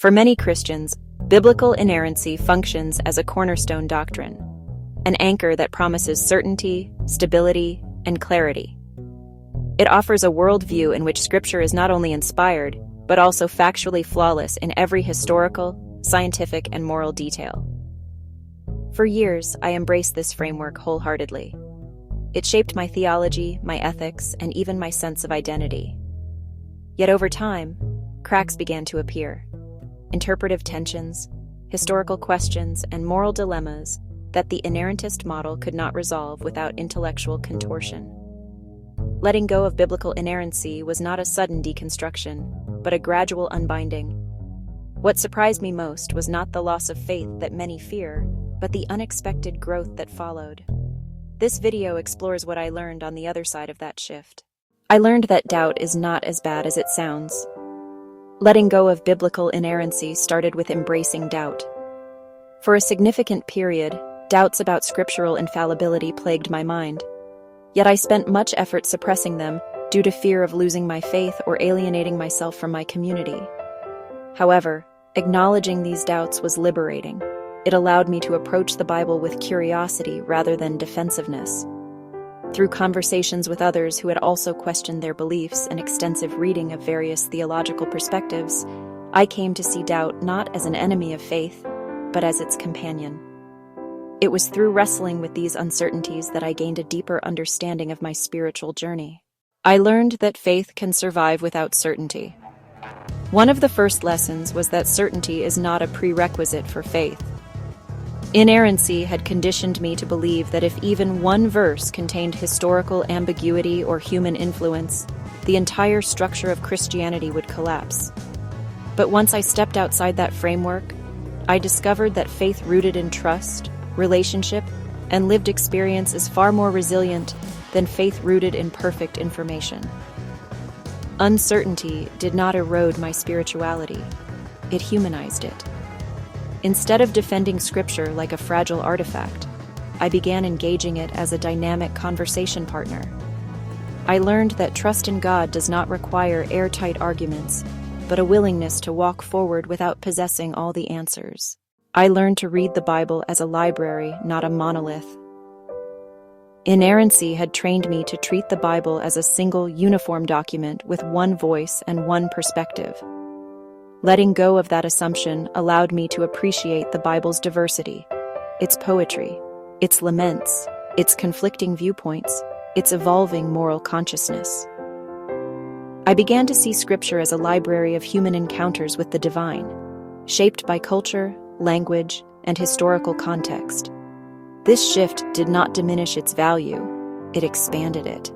For many Christians, biblical inerrancy functions as a cornerstone doctrine, an anchor that promises certainty, stability, and clarity. It offers a worldview in which Scripture is not only inspired, but also factually flawless in every historical, scientific, and moral detail. For years, I embraced this framework wholeheartedly. It shaped my theology, my ethics, and even my sense of identity. Yet over time, cracks began to appear. Interpretive tensions, historical questions, and moral dilemmas that the inerrantist model could not resolve without intellectual contortion. Letting go of biblical inerrancy was not a sudden deconstruction, but a gradual unbinding. What surprised me most was not the loss of faith that many fear, but the unexpected growth that followed. This video explores what I learned on the other side of that shift. I learned that doubt is not as bad as it sounds. Letting go of biblical inerrancy started with embracing doubt. For a significant period, doubts about scriptural infallibility plagued my mind. Yet I spent much effort suppressing them due to fear of losing my faith or alienating myself from my community. However, acknowledging these doubts was liberating. It allowed me to approach the Bible with curiosity rather than defensiveness. Through conversations with others who had also questioned their beliefs and extensive reading of various theological perspectives, I came to see doubt not as an enemy of faith, but as its companion. It was through wrestling with these uncertainties that I gained a deeper understanding of my spiritual journey. I learned that faith can survive without certainty. One of the first lessons was that certainty is not a prerequisite for faith. Inerrancy had conditioned me to believe that if even one verse contained historical ambiguity or human influence, the entire structure of Christianity would collapse. But once I stepped outside that framework, I discovered that faith rooted in trust, relationship, and lived experience is far more resilient than faith rooted in perfect information. Uncertainty did not erode my spirituality. It humanized it. Instead of defending Scripture like a fragile artifact, I began engaging it as a dynamic conversation partner. I learned that trust in God does not require airtight arguments, but a willingness to walk forward without possessing all the answers. I learned to read the Bible as a library, not a monolith. Inerrancy had trained me to treat the Bible as a single, uniform document with one voice and one perspective. Letting go of that assumption allowed me to appreciate the Bible's diversity, its poetry, its laments, its conflicting viewpoints, its evolving moral consciousness. I began to see Scripture as a library of human encounters with the divine, shaped by culture, language, and historical context. This shift did not diminish its value, it expanded it.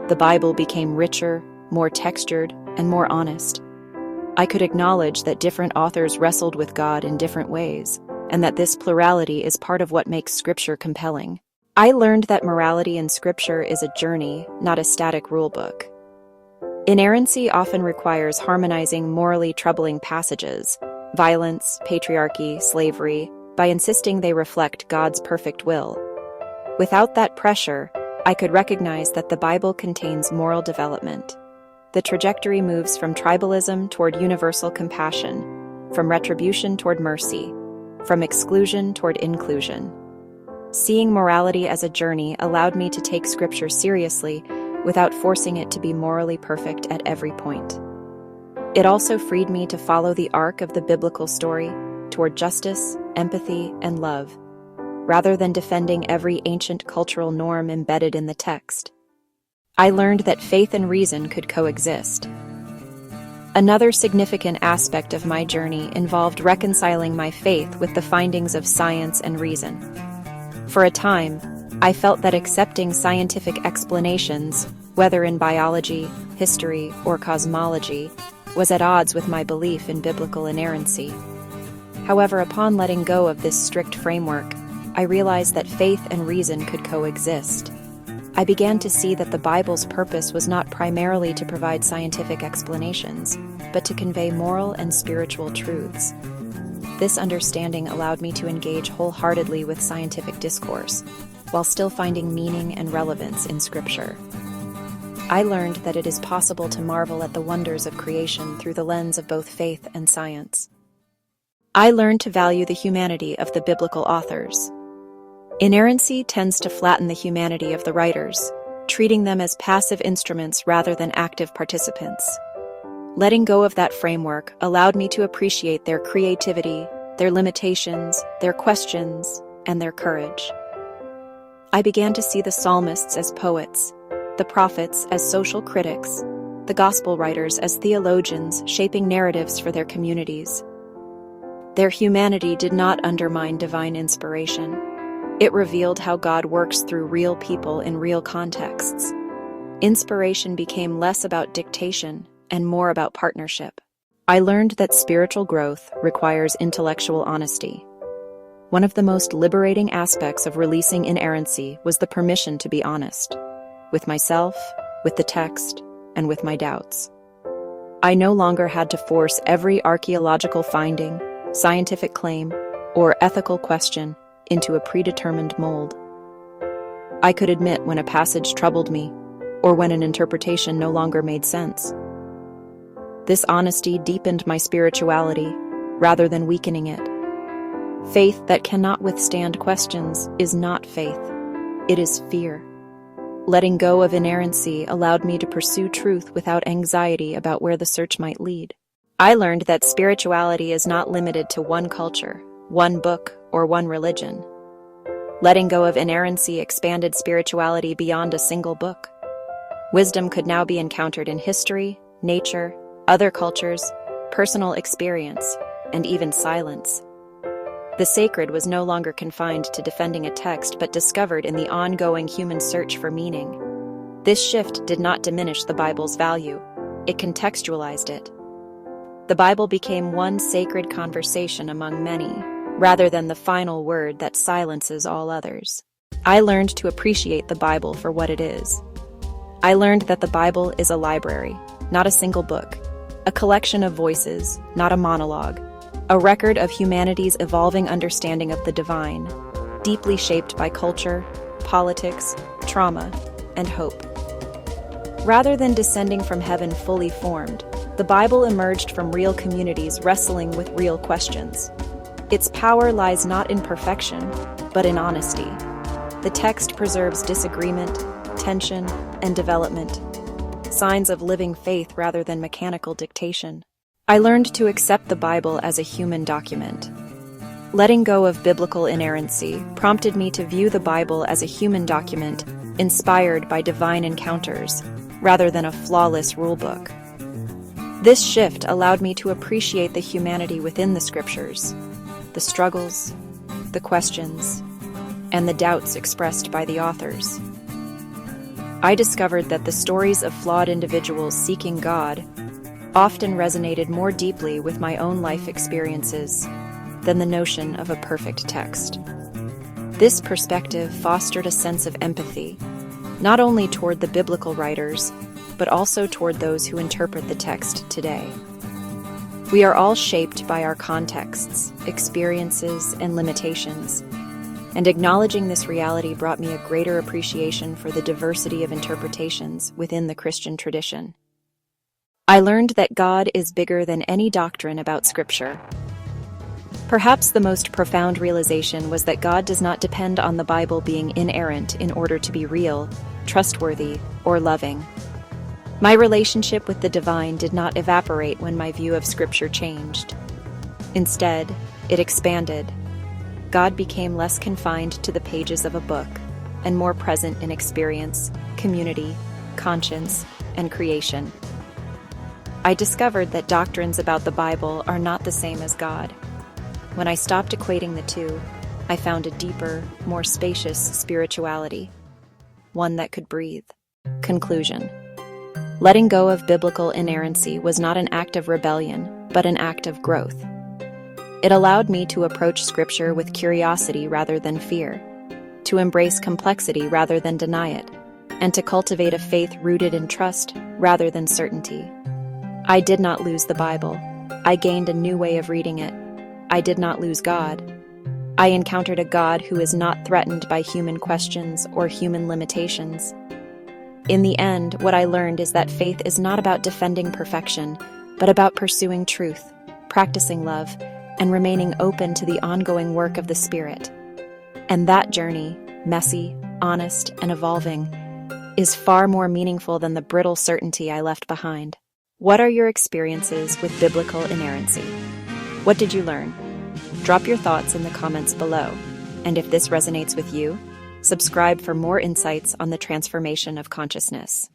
The Bible became richer, more textured, and more honest. I could acknowledge that different authors wrestled with God in different ways, and that this plurality is part of what makes Scripture compelling. I learned that morality in Scripture is a journey, not a static rulebook. Inerrancy often requires harmonizing morally troubling passages, violence, patriarchy, slavery, by insisting they reflect God's perfect will. Without that pressure, I could recognize that the Bible contains moral development. The trajectory moves from tribalism toward universal compassion, from retribution toward mercy, from exclusion toward inclusion. Seeing morality as a journey allowed me to take Scripture seriously without forcing it to be morally perfect at every point. It also freed me to follow the arc of the biblical story toward justice, empathy, and love, rather than defending every ancient cultural norm embedded in the text. I learned that faith and reason could coexist. Another significant aspect of my journey involved reconciling my faith with the findings of science and reason. For a time, I felt that accepting scientific explanations, whether in biology, history, or cosmology, was at odds with my belief in biblical inerrancy. However, upon letting go of this strict framework, I realized that faith and reason could coexist. I began to see that the Bible's purpose was not primarily to provide scientific explanations, but to convey moral and spiritual truths. This understanding allowed me to engage wholeheartedly with scientific discourse, while still finding meaning and relevance in Scripture. I learned that it is possible to marvel at the wonders of creation through the lens of both faith and science. I learned to value the humanity of the biblical authors. Inerrancy tends to flatten the humanity of the writers, treating them as passive instruments rather than active participants. Letting go of that framework allowed me to appreciate their creativity, their limitations, their questions, and their courage. I began to see the psalmists as poets, the prophets as social critics, the gospel writers as theologians shaping narratives for their communities. Their humanity did not undermine divine inspiration. It revealed how God works through real people in real contexts. Inspiration became less about dictation and more about partnership. I learned that spiritual growth requires intellectual honesty. One of the most liberating aspects of releasing inerrancy was the permission to be honest, with myself, with the text, and with my doubts. I no longer had to force every archaeological finding, scientific claim, or ethical question into a predetermined mold. I could admit when a passage troubled me, or when an interpretation no longer made sense. This honesty deepened my spirituality, rather than weakening it. Faith that cannot withstand questions is not faith. It is fear. Letting go of inerrancy allowed me to pursue truth without anxiety about where the search might lead. I learned that spirituality is not limited to one culture, one book, or one religion. Letting go of inerrancy expanded spirituality beyond a single book. Wisdom could now be encountered in history, nature, other cultures, personal experience, and even silence. The sacred was no longer confined to defending a text but discovered in the ongoing human search for meaning. This shift did not diminish the Bible's value, it contextualized it. The Bible became one sacred conversation among many, rather than the final word that silences all others. I learned to appreciate the Bible for what it is. I learned that the Bible is a library, not a single book, a collection of voices, not a monologue, a record of humanity's evolving understanding of the divine, deeply shaped by culture, politics, trauma, and hope. Rather than descending from heaven fully formed, the Bible emerged from real communities wrestling with real questions. Its power lies not in perfection, but in honesty. The text preserves disagreement, tension, and development, signs of living faith rather than mechanical dictation. I learned to accept the Bible as a human document. Letting go of biblical inerrancy prompted me to view the Bible as a human document inspired by divine encounters, rather than a flawless rulebook. This shift allowed me to appreciate the humanity within the scriptures, the struggles, the questions, and the doubts expressed by the authors. I discovered that the stories of flawed individuals seeking God often resonated more deeply with my own life experiences than the notion of a perfect text. This perspective fostered a sense of empathy, not only toward the biblical writers, but also toward those who interpret the text today. We are all shaped by our contexts, experiences, and limitations, and acknowledging this reality brought me a greater appreciation for the diversity of interpretations within the Christian tradition. I learned that God is bigger than any doctrine about Scripture. Perhaps the most profound realization was that God does not depend on the Bible being inerrant in order to be real, trustworthy, or loving. My relationship with the divine did not evaporate when my view of Scripture changed. Instead, it expanded. God became less confined to the pages of a book and more present in experience, community, conscience, and creation. I discovered that doctrines about the Bible are not the same as God. When I stopped equating the two, I found a deeper, more spacious spirituality, one that could breathe. Conclusion. Letting go of biblical inerrancy was not an act of rebellion, but an act of growth. It allowed me to approach Scripture with curiosity rather than fear, to embrace complexity rather than deny it, and to cultivate a faith rooted in trust rather than certainty. I did not lose the Bible. I gained a new way of reading it. I did not lose God. I encountered a God who is not threatened by human questions or human limitations. In the end, what I learned is that faith is not about defending perfection, but about pursuing truth, practicing love, and remaining open to the ongoing work of the Spirit. And that journey, messy, honest, and evolving, is far more meaningful than the brittle certainty I left behind. What are your experiences with biblical inerrancy? What did you learn? Drop your thoughts in the comments below. And if this resonates with you, subscribe for more insights on the transformation of consciousness.